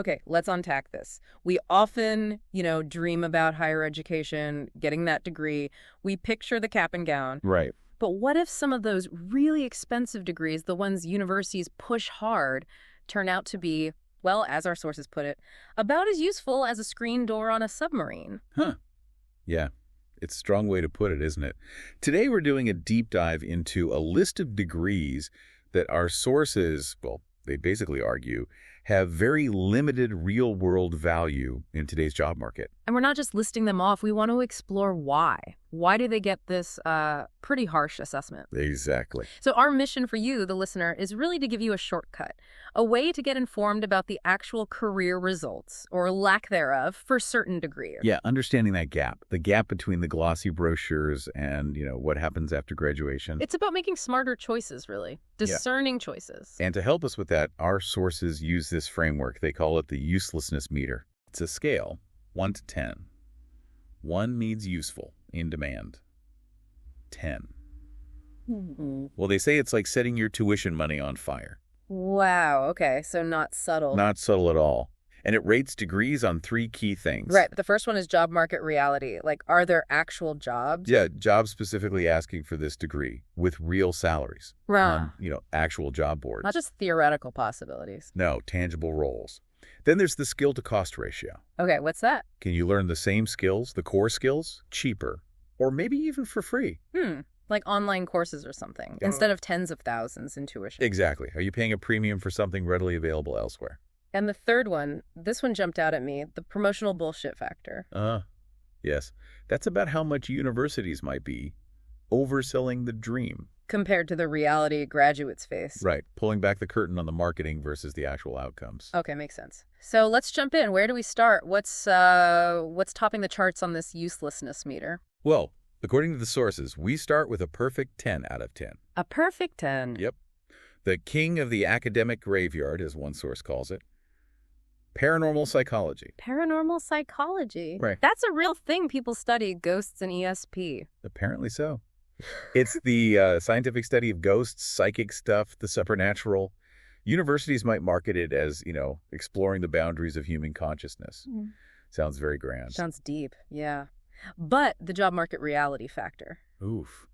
Okay, let's unpack this. We often, dream about higher education, getting that degree. We picture the cap and gown. Right. But what if some of those really expensive degrees, the ones universities push hard, turn out to be, well, as our sources put it, about as useful as a screen door on a submarine? Huh. Yeah. It's a strong way to put it, isn't it? Today we're doing a deep dive into a list of degrees that our sources, well, they basically argue, have very limited real-world value in today's job market. And we're not just listing them off. We want to explore why. Why do they get this pretty harsh assessment? Exactly. So our mission for you, the listener, is really to give you a shortcut, a way to get informed about the actual career results, or lack thereof, for certain degrees. Yeah, understanding that gap, the gap between the glossy brochures and, what happens after graduation. It's about making smarter choices, really. Discerning choices. And to help us with that, our sources use this framework. They call it the uselessness meter. It's a scale, 1 to 10. 1 means useful, in demand. 10. Well, they say it's like setting your tuition money on fire. Wow, okay, so not subtle. Not subtle at all. And it rates degrees on 3 key things. Right, the first one is job market reality. Like, are there actual jobs? Yeah, jobs specifically asking for this degree with real salaries. Right. Actual job boards. Not just theoretical possibilities. No, tangible roles. Then there's the skill to cost ratio. Okay, what's that? Can you learn the same skills, the core skills, cheaper, or maybe even for free? Like online courses or something, instead of tens of thousands in tuition. Exactly. Are you paying a premium for something readily available elsewhere? And the third one, this one jumped out at me, the promotional bullshit factor. Yes. That's about how much universities might be overselling the dream. Compared to the reality graduates face. Right. Pulling back the curtain on the marketing versus the actual outcomes. Okay, makes sense. So let's jump in. Where do we start? What's topping the charts on this uselessness meter? Well, according to the sources, we start with a perfect 10 out of 10. A perfect 10. Yep. The king of the academic graveyard, as one source calls it. Paranormal psychology. Paranormal psychology? Right. That's a real thing people study, ghosts and ESP. Apparently so. It's the scientific study of ghosts, psychic stuff, the supernatural. Universities might market it as, exploring the boundaries of human consciousness. Sounds very grand. Sounds deep, yeah. But the job market reality factor. Oof.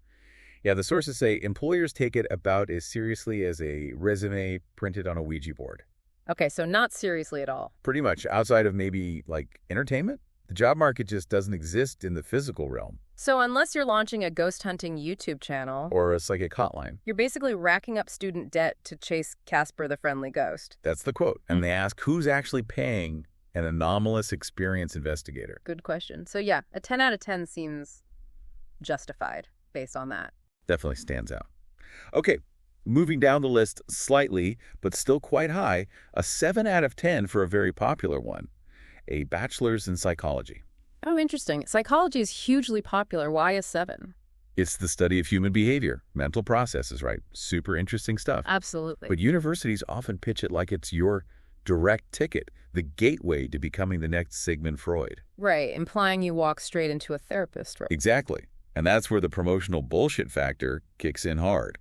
Yeah, the sources say employers take it about as seriously as a resume printed on a Ouija board. Okay, so not seriously at all. Pretty much. Outside of maybe, entertainment, the job market just doesn't exist in the physical realm. So unless you're launching a ghost hunting YouTube channel... or a psychic hotline. You're basically racking up student debt to chase Casper the Friendly Ghost. That's the quote. And they ask who's actually paying an anomalous experience investigator. Good question. So yeah, a 10 out of 10 seems justified based on that. Definitely stands out. Okay, moving down the list slightly, but still quite high, a 7 out of 10 for a very popular one, a bachelor's in psychology. Oh, interesting. Psychology is hugely popular. Why a 7? It's the study of human behavior, mental processes, right? Super interesting stuff. Absolutely. But universities often pitch it like it's your direct ticket, the gateway to becoming the next Sigmund Freud. Right, implying you walk straight into a therapist role. Exactly. And that's where the promotional bullshit factor kicks in hard.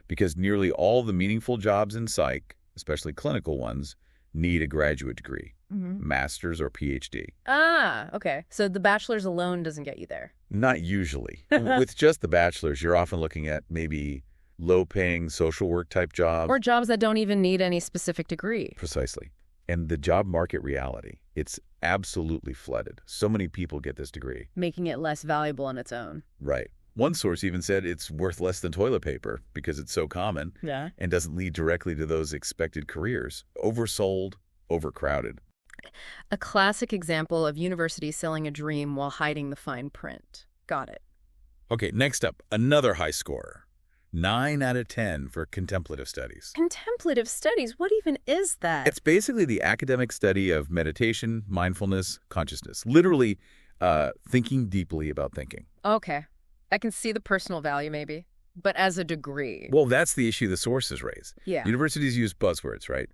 Because nearly all the meaningful jobs in psych, especially clinical ones, need a graduate degree, master's or PhD. Ah, okay. So the bachelor's alone doesn't get you there. Not usually. With just the bachelor's, you're often looking at maybe low-paying social work type jobs. Or jobs that don't even need any specific degree. Precisely. And the job market reality, it's absolutely flooded. So many people get this degree. Making it less valuable on its own. Right. One source even said it's worth less than toilet paper because it's so common and doesn't lead directly to those expected careers. Oversold, overcrowded. A classic example of universities selling a dream while hiding the fine print. Got it. Okay, next up, another high scorer. 9 out of 10 for contemplative studies. Contemplative studies? What even is that? It's basically the academic study of meditation, mindfulness, consciousness. Literally thinking deeply about thinking. Okay. I can see the personal value, maybe. But as a degree. Well, that's the issue the sources raise. Yeah. Universities use buzzwords, right?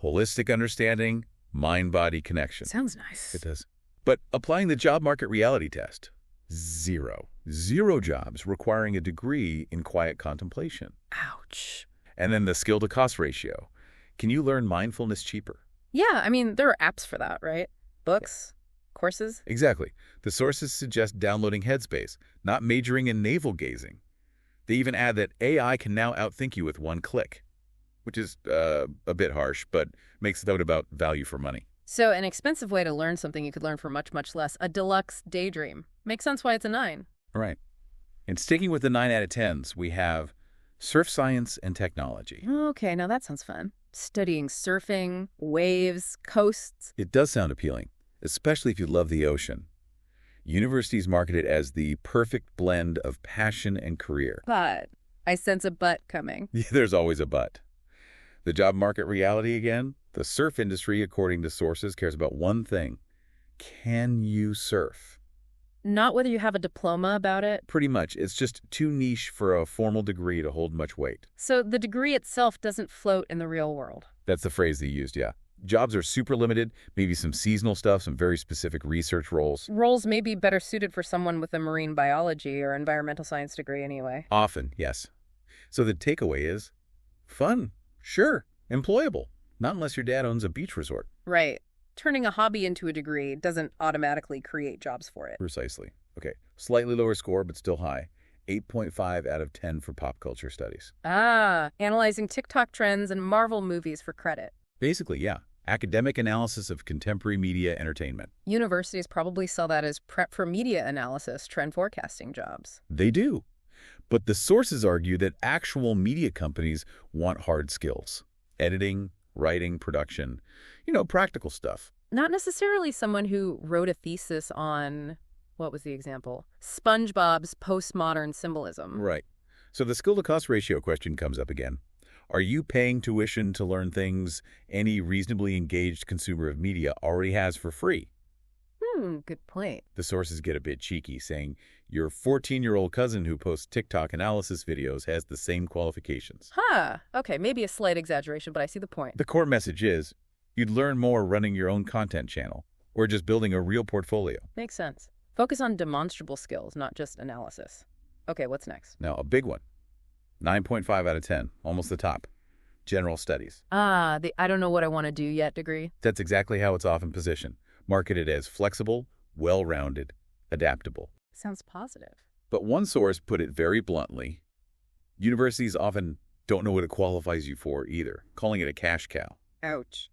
Holistic understanding, mind-body connection. Sounds nice. It does. But applying the job market reality test, 0. 0 jobs requiring a degree in quiet contemplation. Ouch. And then the skill-to-cost ratio. Can you learn mindfulness cheaper? Yeah, I mean, there are apps for that, right? Books, courses. Exactly. The sources suggest downloading Headspace, not majoring in navel-gazing. They even add that AI can now outthink you with one click, which is a bit harsh, but makes it out about value for money. So an expensive way to learn something you could learn for much, much less. A deluxe daydream. Makes sense why it's a 9. All right. And sticking with the 9 out of 10s, we have surf science and technology. Okay, now that sounds fun. Studying surfing, waves, coasts. It does sound appealing, especially if you love the ocean. Universities market it as the perfect blend of passion and career. But I sense a but coming. There's always a but. The job market reality again, the surf industry, according to sources, cares about one thing. Can you surf? Not whether you have a diploma about it. Pretty much. It's just too niche for a formal degree to hold much weight. So the degree itself doesn't float in the real world. That's the phrase they used, yeah. Jobs are super limited, maybe some seasonal stuff, some very specific research roles. Roles may be better suited for someone with a marine biology or environmental science degree anyway. Often, yes. So the takeaway is, fun, sure, employable. Not unless your dad owns a beach resort. Right. Turning a hobby into a degree doesn't automatically create jobs for it. Precisely. Okay, slightly lower score, but still high. 8.5 out of 10 for pop culture studies. Ah, analyzing TikTok trends and Marvel movies for credit. Basically, yeah. Academic analysis of contemporary media entertainment. Universities probably sell that as prep for media analysis, trend forecasting jobs. They do. But the sources argue that actual media companies want hard skills. Editing, writing, production, practical stuff. Not necessarily someone who wrote a thesis on, what was the example? SpongeBob's postmodern symbolism. Right. So the skill-to-cost ratio question comes up again. Are you paying tuition to learn things any reasonably engaged consumer of media already has for free? Good point. The sources get a bit cheeky, saying your 14-year-old cousin who posts TikTok analysis videos has the same qualifications. Okay, maybe a slight exaggeration, but I see the point. The core message is, you'd learn more running your own content channel or just building a real portfolio. Makes sense. Focus on demonstrable skills, not just analysis. Okay, what's next? Now, a big one. 9.5 out of 10, almost the top. General studies. The I don't know what I want to do yet degree. That's exactly how it's often positioned. Marketed as flexible, well-rounded, adaptable. Sounds positive. But one source put it very bluntly, universities often don't know what it qualifies you for either, calling it a cash cow. Ouch.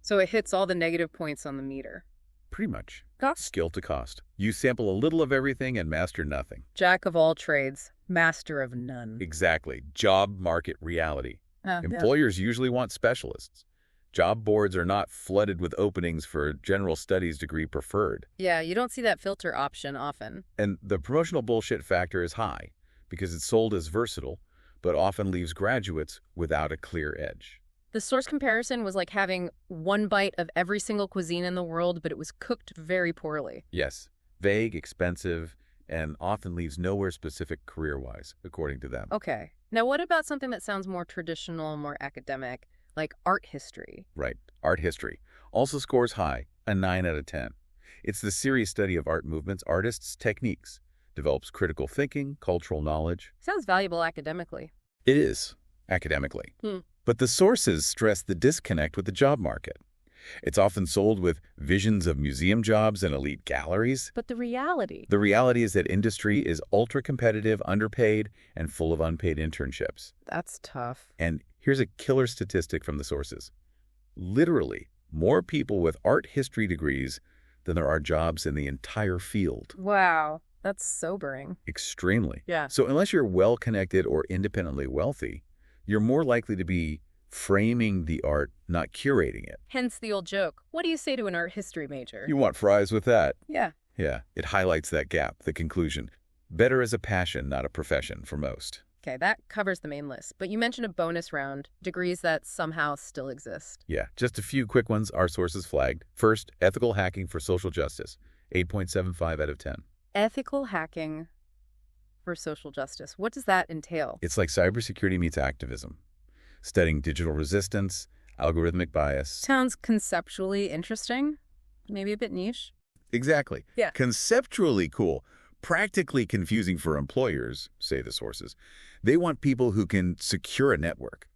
So it hits all the negative points on the meter. Pretty much. Cost. Skill to cost. You sample a little of everything and master nothing. Jack of all trades, master of none. Exactly. Job market reality. Yeah. Employers usually want specialists. Job boards are not flooded with openings for general studies degree preferred. Yeah, you don't see that filter option often. And the promotional bullshit factor is high because it's sold as versatile, but often leaves graduates without a clear edge. The source comparison was like having one bite of every single cuisine in the world, but it was cooked very poorly. Yes, vague, expensive, and often leaves nowhere specific career-wise, according to them. Okay. Now what about something that sounds more traditional, more academic, like art history? Right. Art history. Also scores high, a 9 out of 10. It's the serious study of art movements, artists, techniques. Develops critical thinking, cultural knowledge. Sounds valuable academically. It is, academically. But the sources stress the disconnect with the job market. It's often sold with visions of museum jobs and elite galleries. But the reality? The reality is that industry is ultra-competitive, underpaid, and full of unpaid internships. That's tough. And here's a killer statistic from the sources. Literally, more people with art history degrees than there are jobs in the entire field. Wow, that's sobering. Extremely. Yeah. So unless you're well-connected or independently wealthy, you're more likely to be framing the art, not curating it. Hence the old joke. What do you say to an art history major? You want fries with that? Yeah. Yeah, it highlights that gap, the conclusion. Better as a passion, not a profession for most. Okay, that covers the main list. But you mentioned a bonus round, degrees that somehow still exist. Yeah, just a few quick ones our sources flagged. First, ethical hacking for social justice, 8.75 out of 10. Ethical hacking for social justice. What does that entail? It's like cybersecurity meets activism. Studying digital resistance, algorithmic bias. Sounds conceptually interesting. Maybe a bit niche. Exactly. Yeah. Conceptually cool. Practically confusing for employers, say the sources. They want people who can secure a network,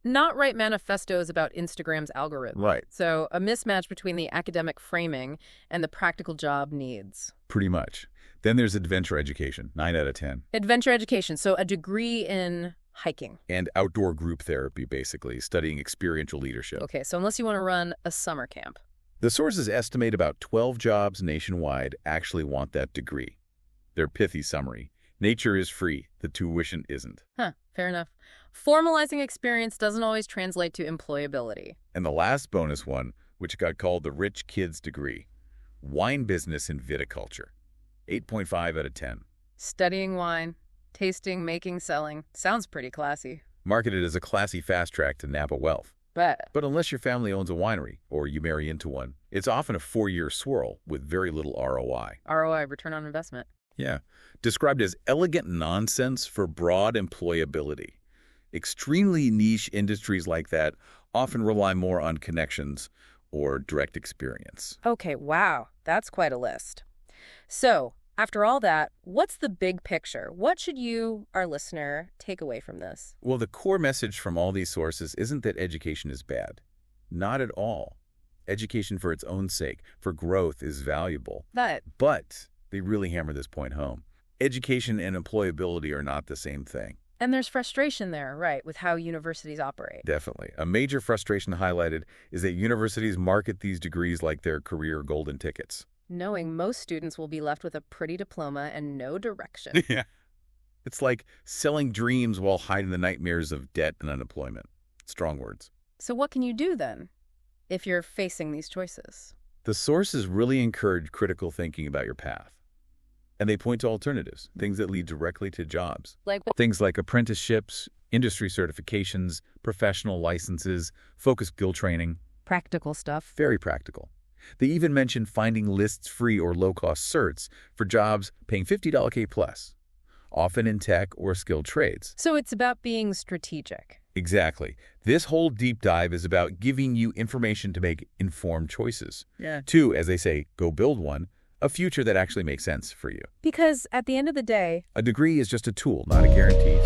not write manifestos about Instagram's algorithm. Right. So a mismatch between the academic framing and the practical job needs. Pretty much. Then there's adventure education, 9 out of 10. Adventure education, so a degree in hiking. And outdoor group therapy, basically, studying experiential leadership. Okay, so unless you want to run a summer camp. The sources estimate about 12 jobs nationwide actually want that degree. Their pithy summary: nature is free, the tuition isn't. Huh, fair enough. Formalizing experience doesn't always translate to employability. And the last bonus one, which got called the rich kid's degree: wine business and viticulture, 8.5 out of 10. Studying wine, tasting, making, selling. Sounds pretty classy. Marketed as a classy fast track to Napa wealth. But But unless your family owns a winery, or you marry into one, it's often a 4-year swirl with very little ROI. ROI, return on investment. Yeah. Described as elegant nonsense for broad employability. Extremely niche industries like that often rely more on connections or direct experience. Okay, wow, that's quite a list. So, after all that, what's the big picture? What should you, our listener, take away from this? Well, the core message from all these sources isn't that education is bad. Not at all. Education for its own sake, for growth, is valuable. But But they really hammer this point home. Education and employability are not the same thing. and there's frustration there, right, with how universities operate. Definitely. A major frustration highlighted is that universities market these degrees like their career golden tickets. Knowing most students will be left with a pretty diploma and no direction. Yeah. It's like selling dreams while hiding the nightmares of debt and unemployment. Strong words. So what can you do then, if you're facing these choices? The sources really encourage critical thinking about your path. And they point to alternatives, things that lead directly to jobs. Like, Things like apprenticeships, industry certifications, professional licenses, focused skill training. practical stuff. Very practical. They even mention finding lists-free or low-cost certs for jobs paying $50K plus, often in tech or skilled trades. So it's about being strategic. Exactly. This whole deep dive is about giving you information to make informed choices. Yeah. To, as they say, go build one, a future that actually makes sense for you. Because at the end of the day, A degree is just a tool, not a guarantee.